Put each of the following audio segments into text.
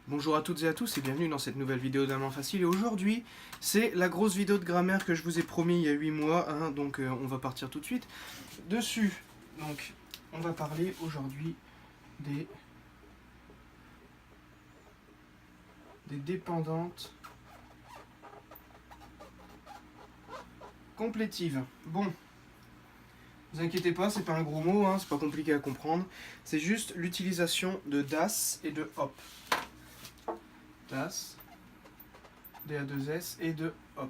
Bonjour à toutes et à tous et bienvenue dans cette nouvelle vidéo d'Allemand Facile. Et aujourd'hui, c'est la grosse vidéo de grammaire que je vous ai promis il y a 8 mois, hein, donc on va partir tout de suite dessus. Donc, on va parler aujourd'hui des dépendantes complétives. Bon, vous inquiétez pas, c'est pas un gros mot, hein, c'est pas compliqué à comprendre. C'est juste l'utilisation de das et de hop. Das, DA2S et de hop.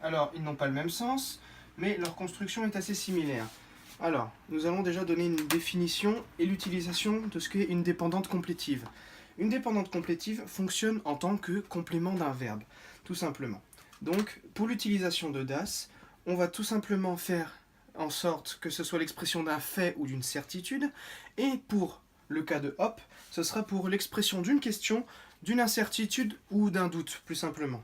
Alors, ils n'ont pas le même sens, mais leur construction est assez similaire. Alors, nous allons déjà donner une définition et l'utilisation de ce qu'est une dépendante complétive. Une dépendante complétive fonctionne en tant que complément d'un verbe, tout simplement. Donc, pour l'utilisation de das, on va tout simplement faire en sorte que ce soit l'expression d'un fait ou d'une certitude, et pour le cas de hop, ce sera pour l'expression d'une question, d'une incertitude ou d'un doute, plus simplement.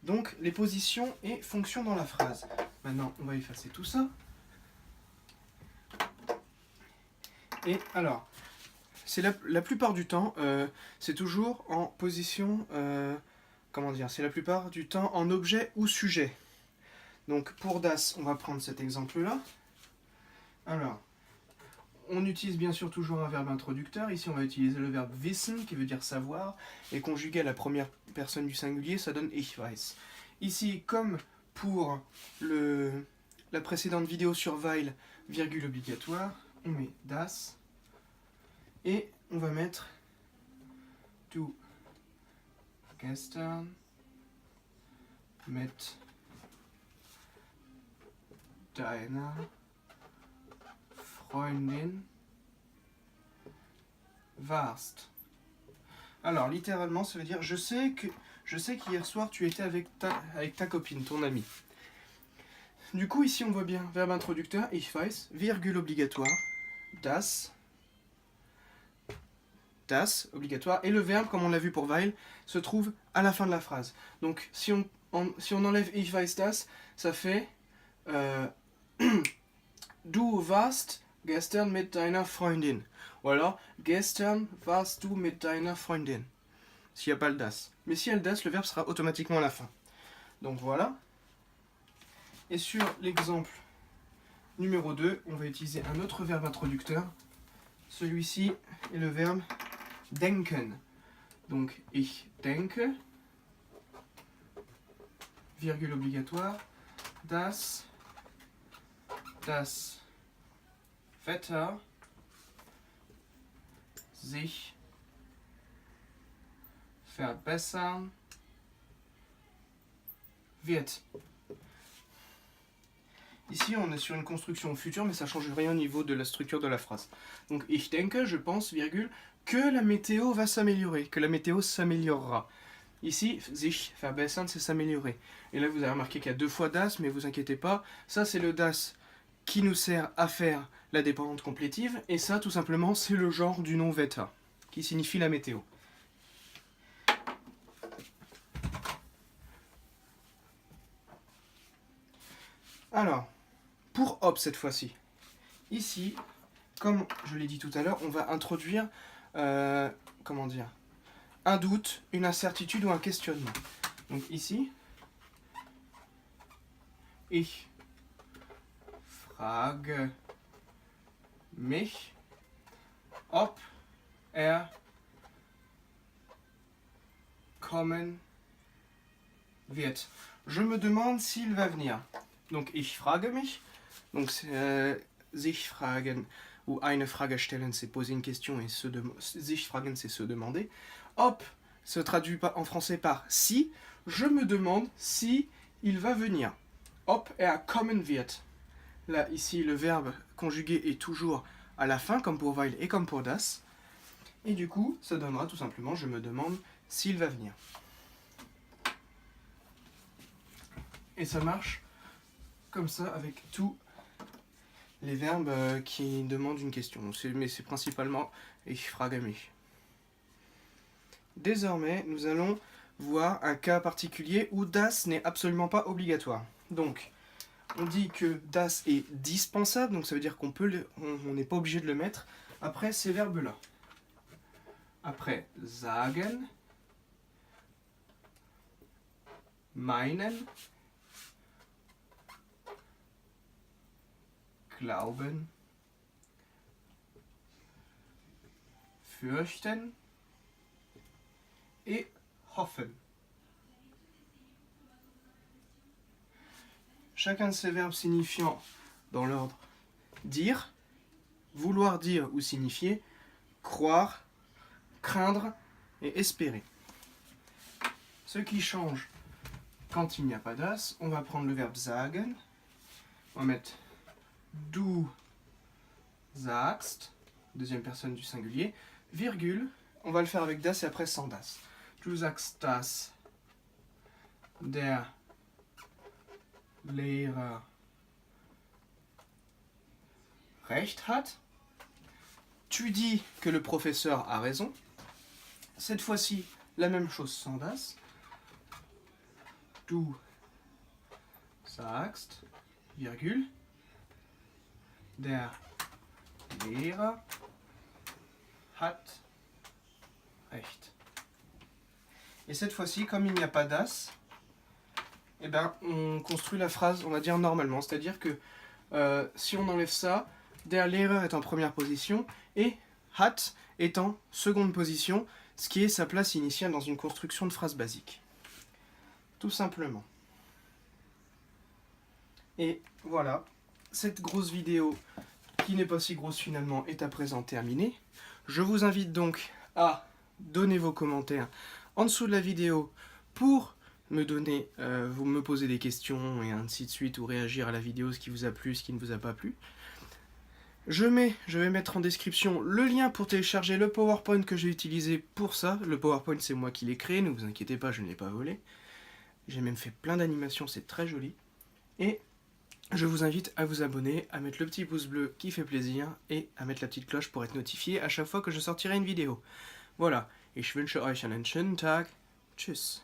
Donc, les positions et fonctions dans la phrase. Maintenant, on va effacer tout ça. Et alors, c'est la plupart du temps, c'est toujours en position, comment dire, c'est la plupart du temps en objet ou sujet. Donc, pour das, on va prendre cet exemple-là. Alors, on utilise bien sûr toujours un verbe introducteur. Ici, on va utiliser le verbe wissen, qui veut dire savoir, et conjugué à la première personne du singulier, ça donne ich weiß. Ici, comme pour la précédente vidéo sur weil, virgule obligatoire, on met das, et on va mettre du gestern mit deiner Freundin warst. Alors, littéralement, ça veut dire je sais qu'hier soir tu étais avec ta copine, ton amie. Du coup, ici on voit bien verbe introducteur, ich weiß, virgule obligatoire, das, obligatoire, et le verbe, comme on l'a vu pour weil, se trouve à la fin de la phrase. Donc, si on enlève ich weiß das, ça fait du warst gestern mit deiner Freundin. Ou alors, gestern warst du mit deiner Freundin. S'il n'y a pas le das. Mais s'il y a le das, le verbe sera automatiquement à la fin. Donc voilà. Et sur l'exemple numéro 2, on va utiliser un autre verbe introducteur. Celui-ci est le verbe denken. Donc, ich denke, virgule obligatoire, das Wetter sich verbessern wird. Ici, on est sur une construction future, mais ça ne change rien au niveau de la structure de la phrase. Donc, ich denke, je pense, virgule, que la météo va s'améliorer, que la météo s'améliorera. Ici, sich verbessern, c'est s'améliorer. Et là, vous avez remarqué qu'il y a deux fois das, mais vous inquiétez pas, ça c'est le das qui nous sert à faire la dépendante complétive, et ça, tout simplement, c'est le genre du nom Wetter, qui signifie la météo. Alors, pour hop cette fois-ci, ici, comme je l'ai dit tout à l'heure, on va introduire, comment dire, un doute, une incertitude ou un questionnement. Donc ici, ich frage mich, ob kommen wird. Je me demande s'il va venir. Donc ich frage mich, donc sich fragen ou eine Frage stellen, c'est poser une question, et sich fragen, c'est se demander. Ob se traduit en français par si, je me demande si il va venir. Ob kommen wird. Là, ici, le verbe conjugué est toujours à la fin, comme pour weil et comme pour das. Et du coup, ça donnera tout simplement je me demande s'il va venir. Et ça marche comme ça avec tous les verbes qui demandent une question. Mais c'est principalement ich frage mich. Désormais, nous allons voir un cas particulier où das n'est absolument pas obligatoire. Donc, on dit que das est dispensable, donc ça veut dire qu'on n'est pas obligé de le mettre après ces verbes-là. Après sagen, meinen, glauben, fürchten et hoffen. Chacun de ces verbes signifiant, dans l'ordre, dire, vouloir dire ou signifier, croire, craindre et espérer. Ce qui change quand il n'y a pas das, on va prendre le verbe sagen, on va mettre du sagst, deuxième personne du singulier, virgule, on va le faire avec das et après sans das. Du sagst, dass der Lehrer recht hat. Tu dis que le professeur a raison. Cette fois-ci, la même chose sans das. Du sagst, virgule, der Lehrer hat recht. Et cette fois-ci, comme il n'y a pas das, eh ben, on construit la phrase, on va dire normalement. C'est-à-dire que si on enlève ça, der Lehrer est en première position et hat est en seconde position, ce qui est sa place initiale dans une construction de phrase basique. Tout simplement. Et voilà, cette grosse vidéo, qui n'est pas si grosse finalement, est à présent terminée. Je vous invite donc à donner vos commentaires en dessous de la vidéo pour vous me poser des questions et ainsi de suite, ou réagir à la vidéo, ce qui vous a plu, ce qui ne vous a pas plu. Je vais mettre en description le lien pour télécharger le PowerPoint que j'ai utilisé pour ça. Le PowerPoint, c'est moi qui l'ai créé, ne vous inquiétez pas, je ne l'ai pas volé. J'ai même fait plein d'animations, c'est très joli. Et je vous invite à vous abonner, à mettre le petit pouce bleu qui fait plaisir, et à mettre la petite cloche pour être notifié à chaque fois que je sortirai une vidéo. Voilà, ich wünsche euch einen schönen Tag. Tschüss.